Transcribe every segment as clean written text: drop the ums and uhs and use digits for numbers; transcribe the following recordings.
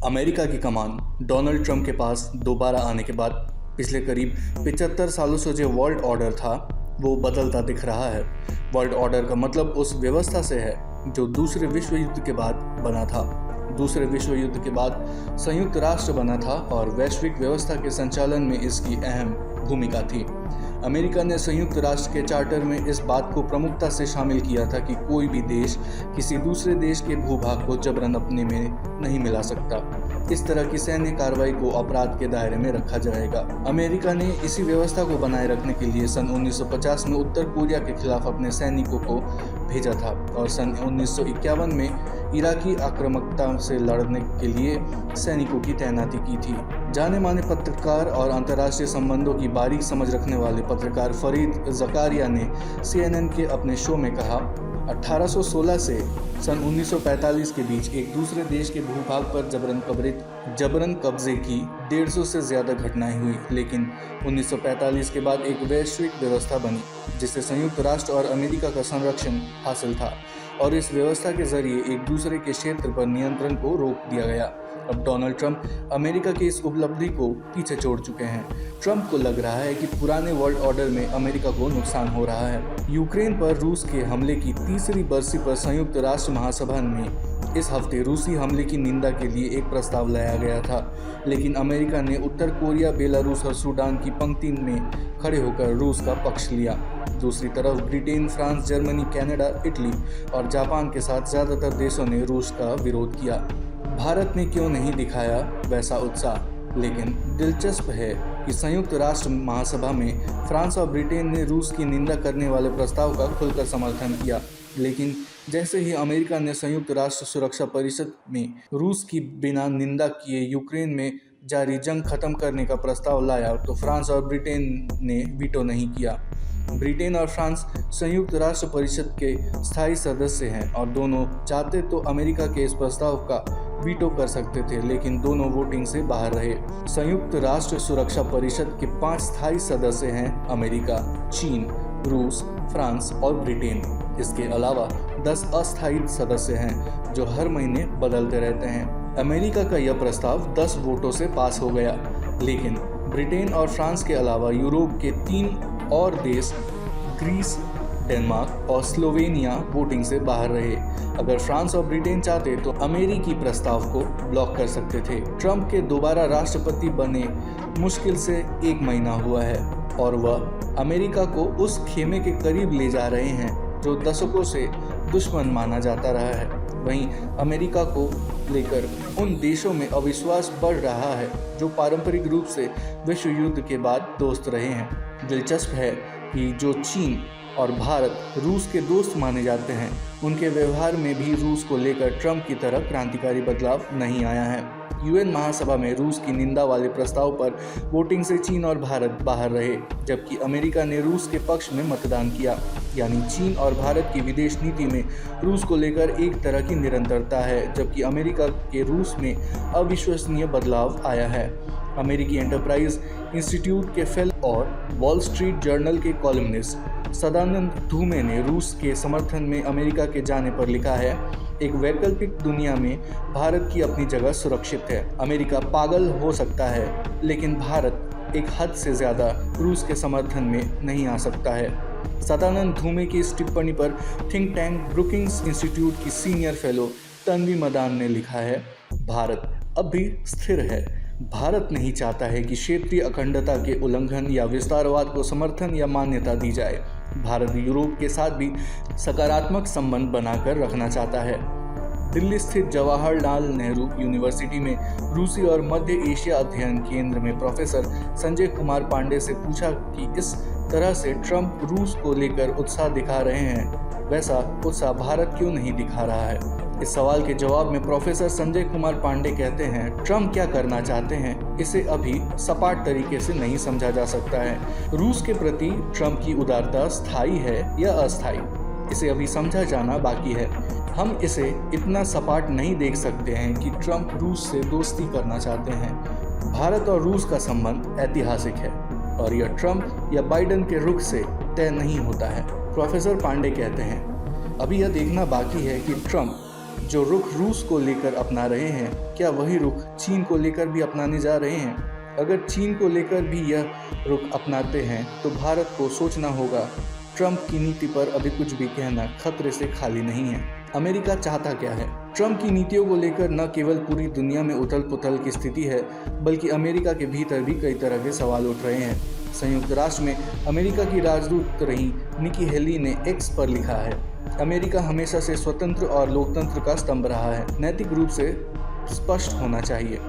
America की कमान Donald Trump के पास दोबारा आने के बाद पिछले करीब 75 सालों से जो वर्ल्ड ऑर्डर था वो बदलता दिख रहा है। वर्ल्ड ऑर्डर का मतलब उस व्यवस्था से है जो दूसरे विश्व युद्ध के बाद बना था। दूसरे विश्व युद्ध के बाद संयुक्त राष्ट्र बना था और वैश्विक व्यवस्था के संचालन में इसकी अहम भूमिका थी। अमेरिका ने संयुक्त राष्ट्र के चार्टर में इस बात को प्रमुखता से शामिल किया था कि कोई भी देश किसी दूसरे देश के भूभाग को जबरन अपने में नहीं मिला सकता। इस तरह की सैन्य कार्रवाई को अपराध के दायरे में रखा जाएगा। अमेरिका ने इसी व्यवस्था को बनाए रखने के लिए सन 1950 में उत्तर कोरिया के खिलाफ अपने सैनिकों को भेजा था और सन 1951 में इराकी आक्रामकता से लड़ने के लिए सैनिकों की तैनाती की थी। जाने माने पत्रकार और अंतर्राष्ट्रीय संबंधों की बारीक समझ रखने वाले पत्रकार फरीद ज़कारिया ने CNN के अपने शो में कहा, 1816 से सन 1945 के बीच एक दूसरे देश के भूभाग पर जबरन कब्जे की 150 से ज़्यादा घटनाएं हुई, लेकिन 1945 के बाद एक वैश्विक व्यवस्था बनी जिससे संयुक्त राष्ट्र और अमेरिका का संरक्षण हासिल था और इस व्यवस्था के जरिए एक दूसरे के क्षेत्र पर नियंत्रण को रोक दिया गया। अब डोनाल्ड ट्रंप अमेरिका की इस उपलब्धि को पीछे छोड़ चुके हैं। ट्रंप को लग रहा है कि पुराने वर्ल्ड ऑर्डर में अमेरिका को नुकसान हो रहा है। यूक्रेन पर रूस के हमले की तीसरी बरसी पर संयुक्त राष्ट्र महासभा में इस हफ्ते रूसी हमले की निंदा के लिए एक प्रस्ताव लाया गया था, लेकिन अमेरिका ने उत्तर कोरिया, बेलारूस और सूडान की पंक्ति में खड़े होकर रूस का पक्ष लिया। दूसरी तरफ Britain, France, Germany, Canada, Italy और जापान के साथ ज़्यादातर देशों ने रूस का विरोध किया। भारत ने क्यों नहीं दिखाया वैसा उत्साह? लेकिन दिलचस्प है कि संयुक्त राष्ट्र महासभा में फ्रांस और ब्रिटेन ने रूस की निंदा करने वाले प्रस्ताव का खुलकर समर्थन किया, लेकिन जैसे ही अमेरिका ने संयुक्त राष्ट्र सुरक्षा परिषद में रूस की बिना निंदा किए यूक्रेन में जारी जंग खत्म करने का प्रस्ताव लाया तो फ्रांस और ब्रिटेन ने वीटो नहीं किया। ब्रिटेन और फ्रांस संयुक्त राष्ट्र परिषद के स्थायी सदस्य हैं और दोनों चाहते तो अमेरिका के इस प्रस्ताव का वीटो कर सकते थे, लेकिन दोनों वोटिंग से बाहर रहे। संयुक्त राष्ट्र सुरक्षा परिषद के 5 स्थायी सदस्य हैं अमेरिका, चीन, रूस, फ्रांस और ब्रिटेन। इसके अलावा 10 अस्थायी सदस्य हैं जो हर महीने बदलते रहते हैं। अमेरिका का यह प्रस्ताव 10 वोटों से पास हो गया, लेकिन ब्रिटेन और फ्रांस के अलावा यूरोप के 3 और देश ग्रीस, डेनमार्क और स्लोवेनिया वोटिंग से बाहर रहे। अगर फ्रांस और ब्रिटेन चाहते तो अमेरिकी प्रस्ताव को ब्लॉक कर सकते थे। ट्रंप के दोबारा राष्ट्रपति बने मुश्किल से 1 महीना हुआ है और वह अमेरिका को उस खेमे के करीब ले जा रहे हैं जो दशकों से दुश्मन माना जाता रहा है। वहीं अमेरिका को लेकर उन देशों में अविश्वास बढ़ रहा है जो पारंपरिक रूप से विश्व युद्ध के बाद दोस्त रहे हैं। दिलचस्प है कि जो चीन और भारत रूस के दोस्त माने जाते हैं, उनके व्यवहार में भी रूस को लेकर ट्रंप की तरह क्रांतिकारी बदलाव नहीं आया है। UN महासभा में रूस की निंदा वाले प्रस्ताव पर वोटिंग से चीन और भारत बाहर रहे, जबकि अमेरिका ने रूस के पक्ष में मतदान किया। यानी चीन और भारत की विदेश नीति में रूस को लेकर एक तरह की निरंतरता है, जबकि अमेरिका के रूस में अविश्वसनीय बदलाव आया है। अमेरिकी एंटरप्राइज इंस्टीट्यूट के फेलो और वॉल स्ट्रीट जर्नल के कॉलमनिस्ट सदानंद धूमे ने रूस के समर्थन में अमेरिका के जाने पर लिखा है, एक वैकल्पिक दुनिया में भारत की अपनी जगह सुरक्षित है। अमेरिका पागल हो सकता है, लेकिन भारत एक हद से ज़्यादा रूस के समर्थन में नहीं आ सकता है। सदानंद धूमे की इस टिप्पणी पर थिंक टैंक ब्रुकिंग्स इंस्टीट्यूट की सीनियर फेलो तन्वी मदान ने लिखा है, भारत अब भी स्थिर है। भारत नहीं चाहता है कि क्षेत्रीय अखंडता के उल्लंघन या विस्तारवाद को समर्थन या मान्यता दी जाए। भारत यूरोप के साथ भी सकारात्मक संबंध बनाकर रखना चाहता है। दिल्ली स्थित जवाहरलाल नेहरू यूनिवर्सिटी में रूसी और मध्य एशिया अध्ययन केंद्र में प्रोफेसर संजय कुमार पांडे से पूछा कि इस तरह से ट्रंप रूस को लेकर उत्साह दिखा रहे हैं, वैसा उत्साह भारत क्यों नहीं दिखा रहा है। इस सवाल के जवाब में प्रोफेसर संजय कुमार पांडे कहते हैं, ट्रंप क्या करना चाहते हैं इसे अभी सपाट तरीके से नहीं समझा जा सकता है। रूस के प्रति ट्रंप की उदारता स्थायी है या अस्थायी, इसे अभी समझा जाना बाकी है। हम इसे इतना सपाट नहीं देख सकते हैं कि ट्रंप रूस से दोस्ती करना चाहते हैं। भारत और रूस का संबंध ऐतिहासिक है और यह ट्रंप या बाइडेन के रुख से तय नहीं होता है। प्रोफेसर पांडे कहते हैं, अभी यह देखना बाकी है कि ट्रंप जो रुख रूस को लेकर अपना रहे हैं, क्या वही रुख चीन को लेकर भी अपनाने जा रहे हैं? अगर चीन को लेकर भी यह रुख अपनाते हैं तो भारत को सोचना होगा। ट्रंप की नीति पर अभी कुछ भी कहना खतरे से खाली नहीं है। अमेरिका चाहता क्या है? ट्रंप की नीतियों को लेकर न केवल पूरी दुनिया में उथल पुथल की स्थिति है, बल्कि अमेरिका के भीतर भी कई तरह के सवाल उठ रहे हैं। संयुक्त राष्ट्र में अमेरिका की राजदूत रही निकी हेली ने एक्स पर लिखा है, अमेरिका हमेशा से स्वतंत्र और लोकतंत्र का स्तंभ रहा है। नैतिक रूप से स्पष्ट होना चाहिए।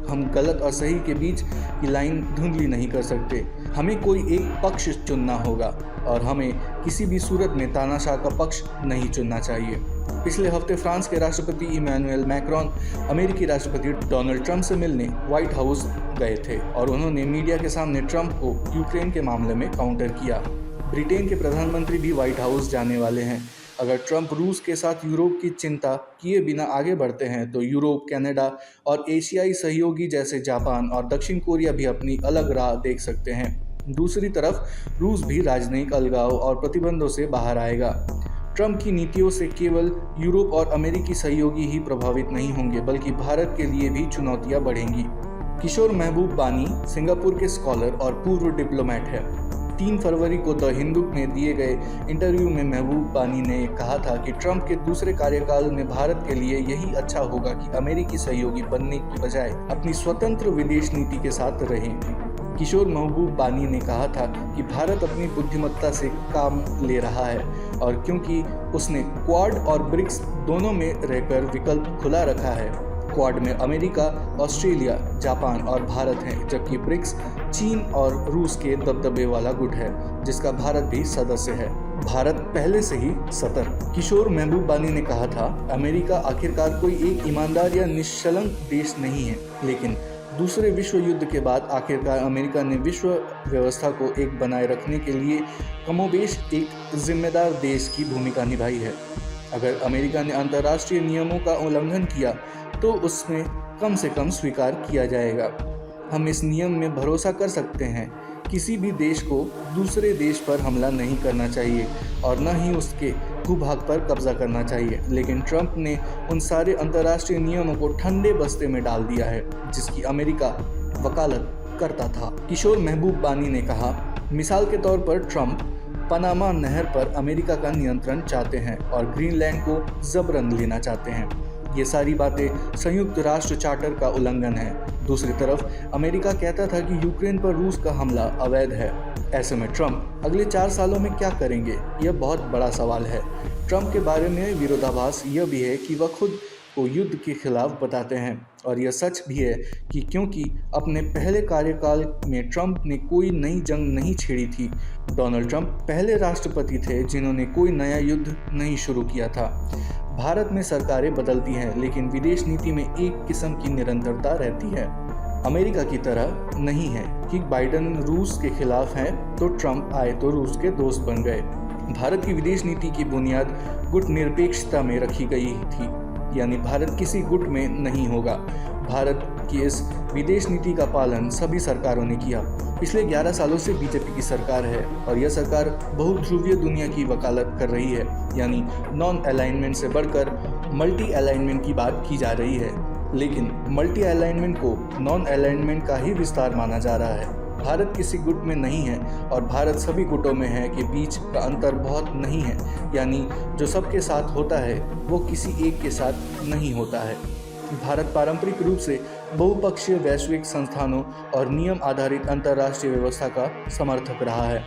हम गलत और सही के बीच की लाइन धुंधली नहीं कर सकते। हमें कोई एक पक्ष चुनना होगा और हमें किसी भी सूरत में तानाशाह का पक्ष नहीं चुनना चाहिए। पिछले हफ्ते फ्रांस के राष्ट्रपति इमैनुएल मैक्रोन अमेरिकी राष्ट्रपति डोनाल्ड ट्रंप से मिलने व्हाइट हाउस गए थे और उन्होंने मीडिया के सामने ट्रंप को यूक्रेन के मामले में काउंटर किया। ब्रिटेन के प्रधानमंत्री भी व्हाइट हाउस जाने वाले हैं। अगर ट्रंप रूस के साथ यूरोप की चिंता किए बिना आगे बढ़ते हैं तो यूरोप, कनाडा और एशियाई सहयोगी जैसे जापान और दक्षिण कोरिया भी अपनी अलग राह देख सकते हैं। दूसरी तरफ रूस भी राजनयिक अलगाव और प्रतिबंधों से बाहर आएगा। ट्रंप की नीतियों से केवल यूरोप और अमेरिकी सहयोगी ही प्रभावित नहीं होंगे, बल्कि भारत के लिए भी चुनौतियां बढ़ेंगी। किशोर महबूब बानी सिंगापुर के स्कॉलर और पूर्व डिप्लोमेट है। 3 फरवरी को द हिंदू में दिए गए इंटरव्यू में महबूब बानी ने कहा था कि ट्रंप के दूसरे कार्यकाल में भारत के लिए यही अच्छा होगा कि अमेरिकी सहयोगी बनने की बजाय अपनी स्वतंत्र विदेश नीति के साथ रहें। किशोर महबूब बानी ने कहा था कि भारत अपनी बुद्धिमत्ता से काम ले रहा है और क्योंकि उसने क्वाड और ब्रिक्स दोनों में रहकर विकल्प खुला रखा है। क्वाड में अमेरिका, ऑस्ट्रेलिया, जापान और भारत हैं, जबकि ब्रिक्स चीन और रूस के दबदबे वाला गुट है जिसका भारत भी सदस्य है। भारत पहले से ही सतर्क। किशोर महबूब बानी ने कहा था, अमेरिका आखिरकार कोई एक ईमानदार या निष्कलंक देश नहीं है, लेकिन दूसरे विश्व युद्ध के बाद आखिरकार अमेरिका ने विश्व व्यवस्था को एक बनाए रखने के लिए कमोबेश एक जिम्मेदार देश की भूमिका निभाई है। अगर अमेरिका ने अंतर्राष्ट्रीय नियमों का उल्लंघन किया तो उसमें कम से कम स्वीकार किया जाएगा। हम इस नियम में भरोसा कर सकते हैं, किसी भी देश को दूसरे देश पर हमला नहीं करना चाहिए और न ही उसके भूभाग पर कब्जा करना चाहिए। लेकिन ट्रंप ने उन सारे अंतर्राष्ट्रीय नियमों को ठंडे बस्ते में डाल दिया है जिसकी अमेरिका वकालत करता था। किशोर महबूब बानी ने कहा, मिसाल के तौर पर ट्रंप पनामा नहर पर अमेरिका का नियंत्रण चाहते हैं और ग्रीनलैंड को जबरन लेना चाहते हैं। ये सारी बातें संयुक्त राष्ट्र चार्टर का उल्लंघन है। दूसरी तरफ अमेरिका कहता था कि यूक्रेन पर रूस का हमला अवैध है। ऐसे में ट्रंप अगले 4 सालों में क्या करेंगे, यह बहुत बड़ा सवाल है। ट्रंप के बारे में विरोधाभास यह भी है कि वह खुद को युद्ध के खिलाफ बताते हैं और यह सच भी है कि क्योंकि अपने पहले कार्यकाल में ट्रंप ने कोई नई जंग नहीं छेड़ी थी। डोनाल्ड ट्रंप पहले राष्ट्रपति थे जिन्होंने कोई नया युद्ध नहीं शुरू किया था। भारत में सरकारें बदलती हैं, लेकिन विदेश नीति में एक किस्म की निरंतरता रहती है। अमेरिका की तरह नहीं है कि बाइडेन रूस के खिलाफ हैं तो ट्रंप आए तो रूस के दोस्त बन गए। भारत की विदेश नीति की बुनियाद गुट निरपेक्षता में रखी गई थी, यानी भारत किसी गुट में नहीं होगा। भारत की इस विदेश नीति का पालन सभी सरकारों ने किया। पिछले 11 सालों से बीजेपी की सरकार है और यह सरकार बहुध्रुवीय दुनिया की वकालत कर रही है, यानी नॉन अलाइनमेंट से बढ़कर मल्टी अलाइनमेंट की बात की जा रही है। लेकिन मल्टी अलाइनमेंट को नॉन अलाइनमेंट का ही विस्तार माना जा रहा है। भारत किसी गुट में नहीं है और भारत सभी गुटों में है के बीच का अंतर बहुत नहीं है, यानी जो सबके साथ होता है वो किसी एक के साथ नहीं होता है। भारत पारंपरिक रूप से बहुपक्षीय वैश्विक संस्थानों और नियम आधारित अंतर्राष्ट्रीय व्यवस्था का समर्थक रहा है।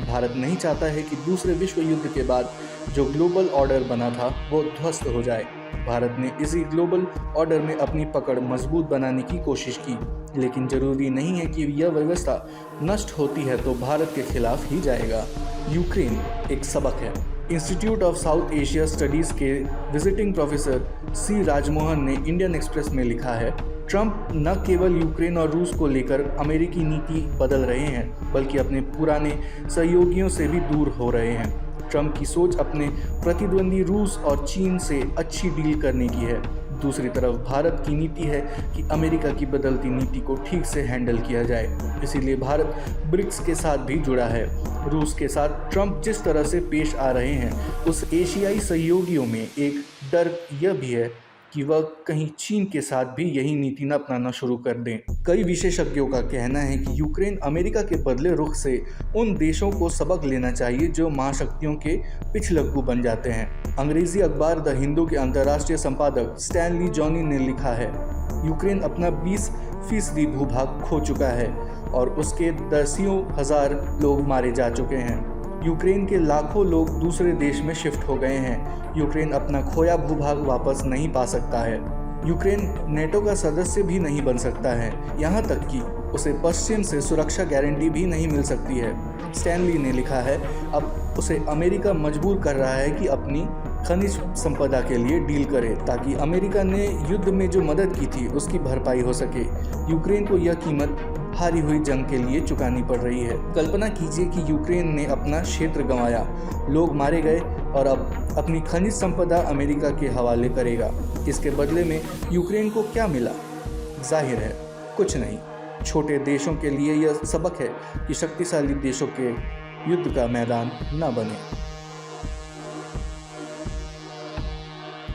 भारत नहीं चाहता है कि दूसरे विश्व युद्ध के बाद जो ग्लोबल ऑर्डर बना था वो ध्वस्त हो जाए। भारत ने इसी ग्लोबल ऑर्डर में अपनी पकड़ मजबूत बनाने की कोशिश की, लेकिन जरूरी नहीं है कि यह व्यवस्था नष्ट होती है तो भारत के खिलाफ ही जाएगा। यूक्रेन एक सबक है। Institute of south Asia studies के विजिटिंग प्रोफेसर सी राजमोहन ने इंडियन एक्सप्रेस में लिखा है, ट्रंप न केवल यूक्रेन और रूस को लेकर अमेरिकी नीति बदल रहे हैं, बल्कि अपने पुराने सहयोगियों से भी दूर हो रहे हैं। ट्रंप की सोच अपने प्रतिद्वंदी रूस और चीन से अच्छी डील करने की है। दूसरी तरफ भारत की नीति है कि अमेरिका की बदलती नीति को ठीक से हैंडल किया जाए। इसीलिए भारत ब्रिक्स के साथ भी जुड़ा है। रूस के साथ ट्रंप जिस तरह से पेश आ रहे हैं उस एशियाई सहयोगियों में एक डर यह भी है कि वह कहीं चीन के साथ भी यही नीति न अपनाना शुरू कर दें। कई विशेषज्ञों का कहना है कि यूक्रेन अमेरिका के बदले रुख से उन देशों को सबक लेना चाहिए जो महाशक्तियों के पिछलग्गू बन जाते हैं। अंग्रेजी अखबार द हिंदू के अंतर्राष्ट्रीय संपादक स्टैनली जॉनी ने लिखा है, यूक्रेन अपना 20% भूभाग खो चुका है और उसके दसियों हजार लोग मारे जा चुके हैं। यूक्रेन के लाखों लोग दूसरे देश में शिफ्ट हो गए हैं। यूक्रेन अपना खोया भूभाग वापस नहीं पा सकता है। यूक्रेन नेटो का सदस्य भी नहीं बन सकता है, यहाँ तक कि उसे पश्चिम से सुरक्षा गारंटी भी नहीं मिल सकती है। स्टैनली ने लिखा है, अब उसे अमेरिका मजबूर कर रहा है कि अपनी खनिज संपदा के लिए डील करे ताकि अमेरिका ने युद्ध में जो मदद की थी उसकी भरपाई हो सके। यूक्रेन को यह कीमत हारी हुई जंग के लिए चुकानी पड़ रही है। कल्पना कीजिए कि यूक्रेन ने अपना क्षेत्र गंवाया, लोग मारे गए और अब अपनी खनिज संपदा अमेरिका के हवाले करेगा। इसके बदले में यूक्रेन को क्या मिला? जाहिर है कुछ नहीं। छोटे देशों के लिए यह सबक है कि शक्तिशाली देशों के युद्ध का मैदान न बने।